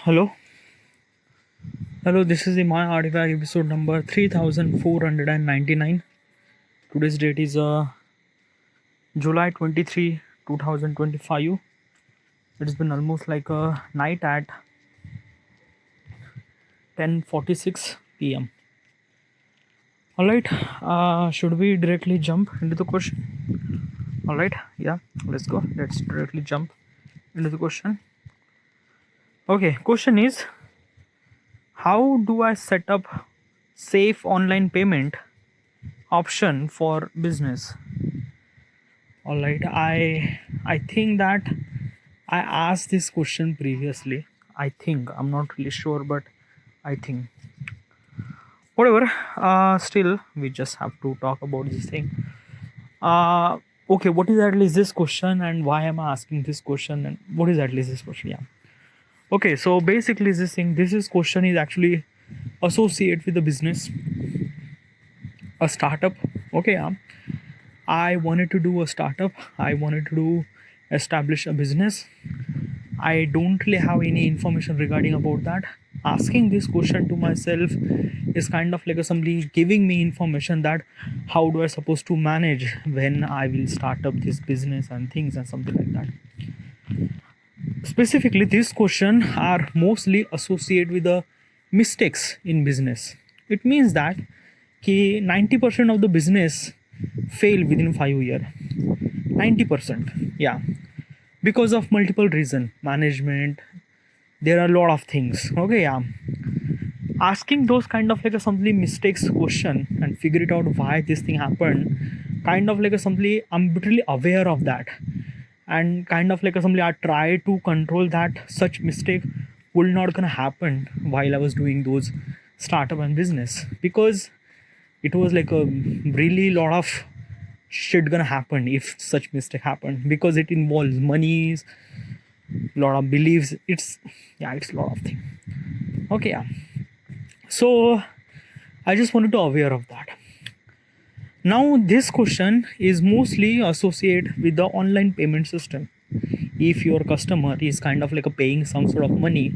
Hello, this is the My Artifact episode number 3499. Today's date is July 23, 2025. It's been almost like a night at 10:46 p.m. Alright, should we directly jump into the question? Alright, yeah, let's go. Let's directly jump into the question. Okay, question is, how do I set up safe online payment option for business? All right, I think that I asked this question previously. I think, I'm not really sure, but I think whatever. Still we just have to talk about this thing. Okay, what exactly is this question and why am I asking this question and what exactly is this question? Yeah. Okay, so basically this question is actually associated with the business, a startup. Okay, yeah. I wanted to do a startup. I wanted to establish a business. I don't really have any information regarding about that. Asking this question to myself is kind of like somebody giving me information that how do I supposed to manage when I will start up this business and things and something like that. Specifically, this question are mostly associated with the mistakes in business. It means that 90% of the business fail within 5 years. 90%, yeah, because of multiple reason, management. There are a lot of things. Okay, yeah. Asking those kind of like a simply mistakes question and figure it out why this thing happened, kind of like a simply I'm literally aware of that, and kind of like a simply I try to control that such mistake will not gonna happen while I was doing those startup and business, because it was like a really lot of shit gonna happen if such mistake happened, because it involves monies, lot of beliefs. It's a lot of things. Okay, yeah. So I just wanted to aware of that. Now this question is mostly associated with the online payment system. If your customer is kind of like a paying some sort of money,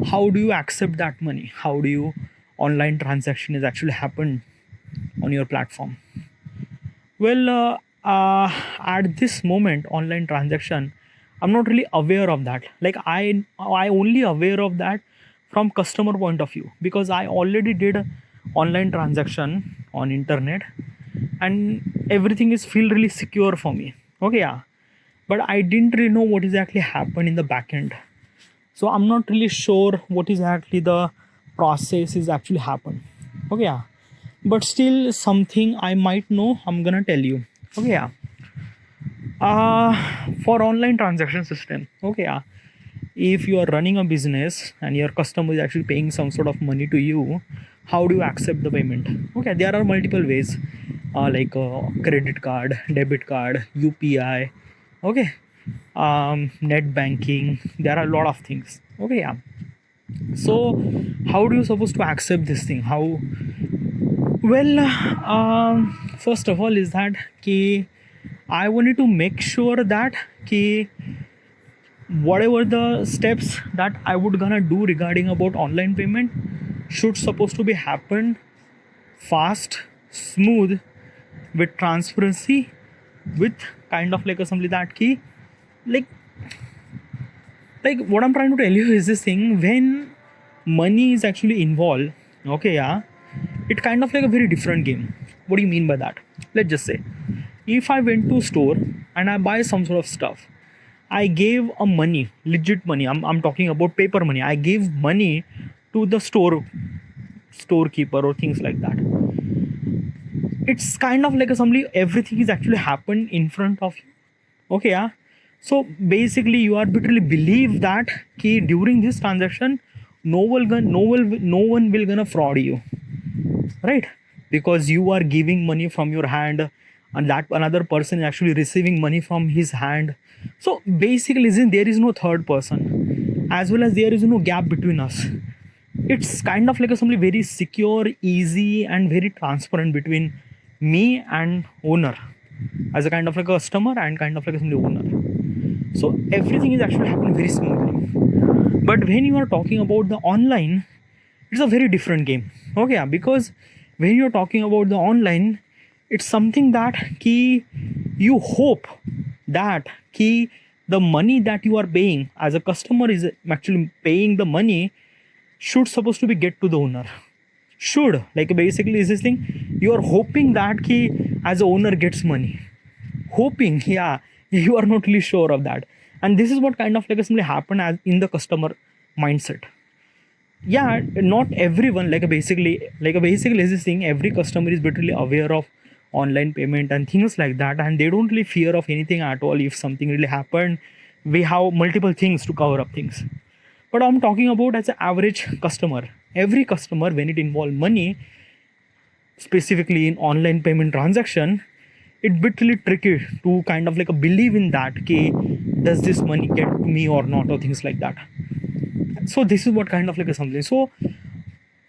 how do you accept that money? How do you online transaction is actually happen on your platform? Well, at this moment, online transaction, I'm not really aware of that. Like I only aware of that from customer point of view, because I already did a online transaction on internet and everything is feel really secure for me. Okay, yeah. But I didn't really know what exactly happened in the back end. So I'm not really sure what exactly the process is actually happened. Okay, yeah. But still something I might know, I'm gonna tell you. Okay, yeah. For online transaction system, okay, yeah. If you are running a business and your customer is actually paying some sort of money to you, how do you accept the payment? Okay, there are multiple ways, like credit card, debit card, UPI, okay, net banking. There are a lot of things. Okay, yeah. So how do you supposed to accept this thing? How? Well, first of all is that I wanted to make sure that whatever the steps that I would gonna do regarding about online payment should supposed to be happen fast, smooth, with transparency, with kind of like a something that like what I'm trying to tell you is this thing, when money is actually involved, okay, yeah, it kind of like a very different game. What do you mean by that? Let's just say if I went to store and I buy some sort of stuff, I gave a money, legit money. I'm talking about paper money. I gave money to the storekeeper or things like that. It's kind of like assembly. Everything is actually happened in front of you. Okay, yeah. So basically, you are literally believe that during this transaction, no one will gonna fraud you, right? Because you are giving money from your hand and that another person is actually receiving money from his hand. So basically there is no third person, as well as there is no gap between us. It's kind of like a something very secure, easy and very transparent between me and owner, as a kind of like a customer and kind of like a owner. So everything is actually happening very smoothly. But when you are talking about the online, it's a very different game. Okay, yeah, because when you're talking about the online, it's something that key you hope that key the money that you are paying as a customer is actually paying the money should supposed to be get to the owner. Should, like basically is this thing you are hoping that key as a owner gets money. Hoping, yeah, you are not really sure of that. And this is what kind of like simply happen as in the customer mindset. Yeah, not everyone like basically is this thing every customer is literally aware of online payment and things like that, and they don't really fear of anything at all. If something really happened, we have multiple things to cover up things. But I'm talking about as an average customer. Every customer, when it involves money, specifically in online payment transaction, it bit really tricky to kind of like a believe in that okay, does this money get to me or not, or things like that. So this is what kind of like a something. So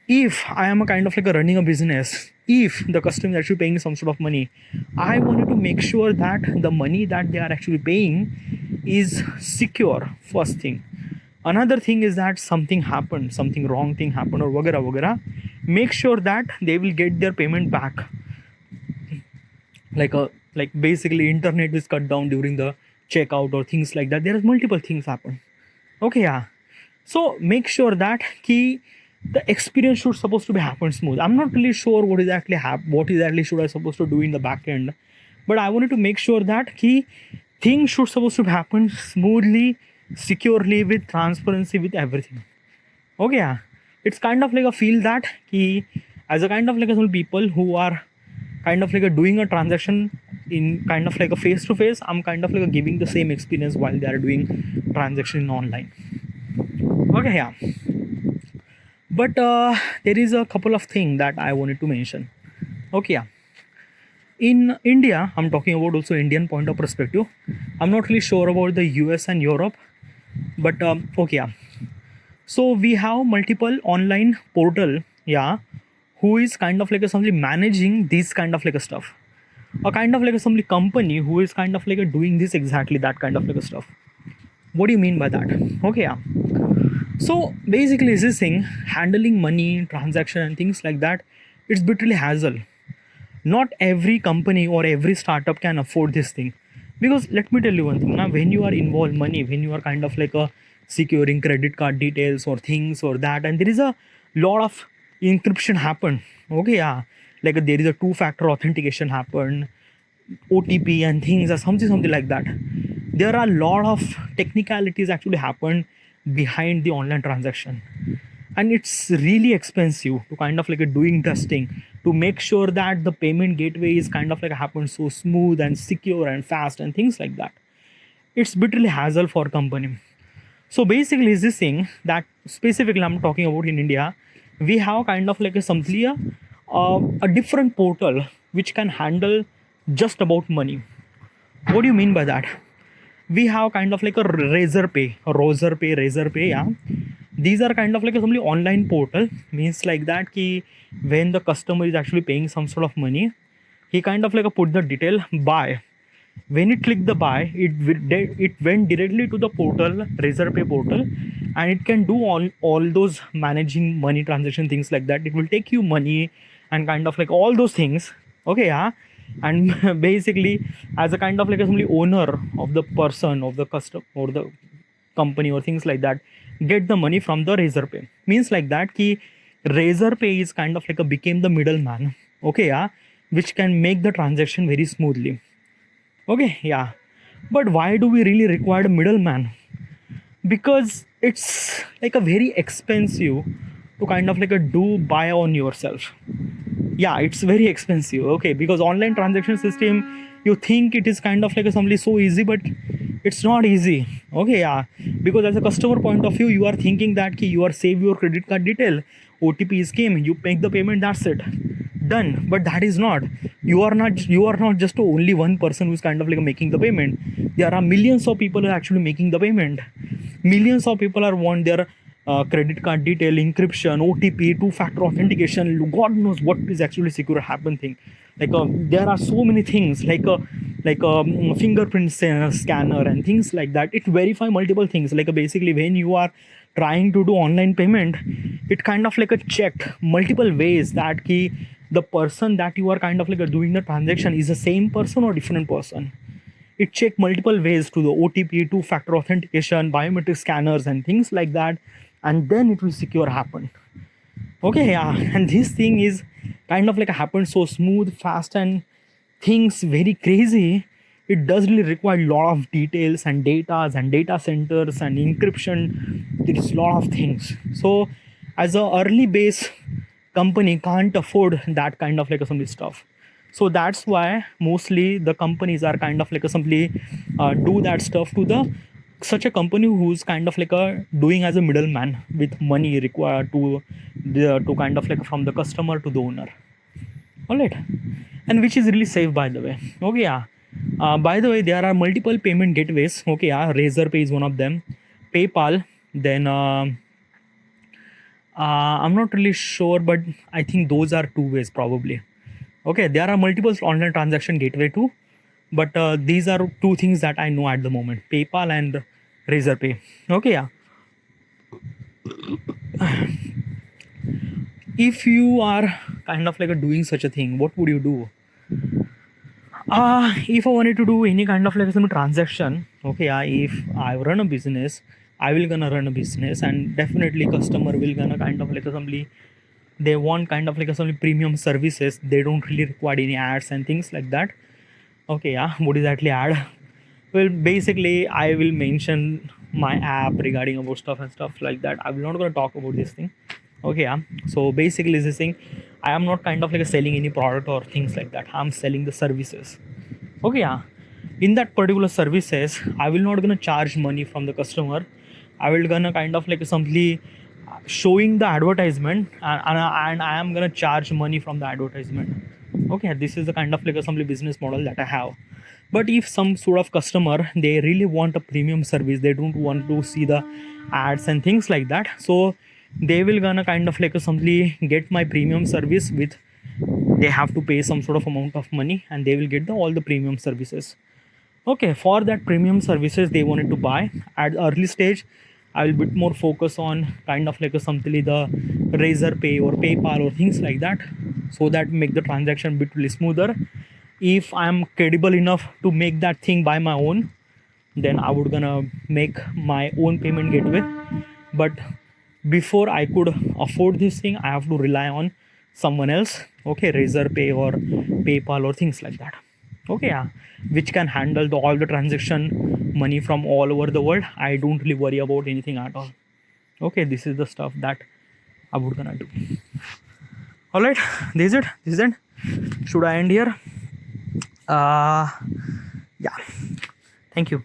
if I am a kind of like a running a business, if the customer is actually paying some sort of money, I wanted to make sure that the money that they are actually paying is secure. First thing. Another thing is that something happened, something wrong thing happened or wagera wagera, make sure that they will get their payment back. Like basically internet is cut down during the checkout or things like that. There is multiple things happen. Okay, yeah. So make sure that key the experience should supposed to be happen smooth. I'm not really sure what exactly should I supposed to do in the back end, but I wanted to make sure that key things should supposed to happen smoothly, securely, with transparency, with everything. Okay, yeah. It's kind of like a feel that key as a kind of like a some people who are kind of like a doing a transaction in kind of like a face to face, I'm kind of like a giving the same experience while they are doing transaction online. Okay, yeah. But there is a couple of things that I wanted to mention. Okay, yeah. In India, I'm talking about also Indian point of perspective. I'm not really sure about the US and Europe, but okay, yeah. So we have multiple online portal, yeah, who is kind of like a somebody managing this kind of like a stuff. A kind of like a somebody company who is kind of like a doing this exactly that kind of like a stuff. What do you mean by that? Okay, yeah. So basically, this thing handling money, transaction, and things like that, it's literally hassle. Not every company or every startup can afford this thing, because let me tell you one thing. Now, when you are involved money, when you are kind of like a securing credit card details or things or that, and there is a lot of encryption happen. Okay, yeah, like there is a two-factor authentication happen, OTP and things or something like that. There are a lot of technicalities actually happen behind the online transaction, and it's really expensive to kind of like a doing testing to make sure that the payment gateway is kind of like happens so smooth and secure and fast and things like that. It's literally hassle for company. So basically is this thing that specifically I'm talking about in India, we have kind of like a different portal which can handle just about money. What do you mean by that? We have kind of like a Razorpay, yeah. These are kind of like a simply online portal. Means like that ki when the customer is actually paying some sort of money, he kind of like a put the detail buy. When it click the buy, it went directly to the portal, Razorpay portal, and it can do all those managing money transaction things like that. It will take you money and kind of like all those things. Okay, yeah. And basically as a kind of like a simply owner of the person of the customer or the company or things like that, get the money from the Razorpay. Means like that ki Razorpay is kind of like a became the middleman. Okay, yeah, which can make the transaction very smoothly. Okay, yeah. But why do we really require a middleman? Because it's like a very expensive to kind of like a do buy on yourself. Yeah, it's very expensive. Okay, because online transaction system, you think it is kind of like a something so easy, but it's not easy. Okay, yeah, because as a customer point of view, you are thinking that you are save your credit card detail, OTP is came, you make the payment, that's it, done. But that is not. You are not just only one person who's kind of like making the payment. There are millions of people who are actually making the payment. Millions of people are want their credit card detail, encryption, OTP, two-factor authentication. God knows what is actually secure happen thing. Like there are so many things like fingerprint scanner and things like that. It verify multiple things. Like basically when you are trying to do online payment, it kind of like a checked multiple ways that key the person that you are kind of like doing the transaction is the same person or different person. It check multiple ways to the OTP, two-factor authentication, biometric scanners, and things like that, and then it will secure happen. Okay, yeah, and this thing is kind of like happen so smooth, fast, and things very crazy. It does really require a lot of details and data centers and encryption. There is a lot of things. So, as a early base company can't afford that kind of like some stuff. So that's why mostly the companies are kind of like simply do that stuff to the such a company who's kind of like doing as a middleman with money required to kind of like from the customer to the owner. All right, and which is really safe, by the way. Okay, yeah. By the way, there are multiple payment gateways. Okay, yeah. Razorpay is one of them. PayPal. Then I'm not really sure, but I think those are two ways probably. Okay, there are multiple online transaction gateway too, but these are two things that I know at the moment: PayPal and Razorpay. Okay, yeah. If you are kind of like doing such a thing, what would you do? If I wanted to do any kind of like some transaction, okay, if I run a business, I will gonna run a business, and definitely customer will gonna kind of like assembly. They want kind of like some premium services. They don't really require any ads and things like that. Okay, yeah. What is actually ad? Well, basically, I will mention my app regarding about stuff and stuff like that. I'm not gonna talk about this thing. Okay, yeah. So basically, this thing, I am not kind of like selling any product or things like that. I'm selling the services. Okay, yeah. In that particular services, I will not gonna charge money from the customer. I will gonna kind of like simply showing the advertisement, and I am gonna charge money from the advertisement. Okay, this is the kind of like assembly business model that I have. But if some sort of customer, they really want a premium service, they don't want to see the ads and things like that, so they will gonna kind of like simply get my premium service with, they have to pay some sort of amount of money and they will get all the premium services. Okay, for that premium services they wanted to buy at early stage, I will bit more focus on kind of like something the Razorpay or PayPal or things like that, so that make the transaction bit really smoother. If I am credible enough to make that thing by my own, then I would gonna make my own payment gateway. But before I could afford this thing, I have to rely on someone else. Okay, Razorpay or PayPal or things like that. Okay, yeah, which can handle all the transaction money from all over the world. I don't really worry about anything at all. Okay, this is the stuff that I would gonna do. All right, this is it. Should I end here? Yeah, thank you.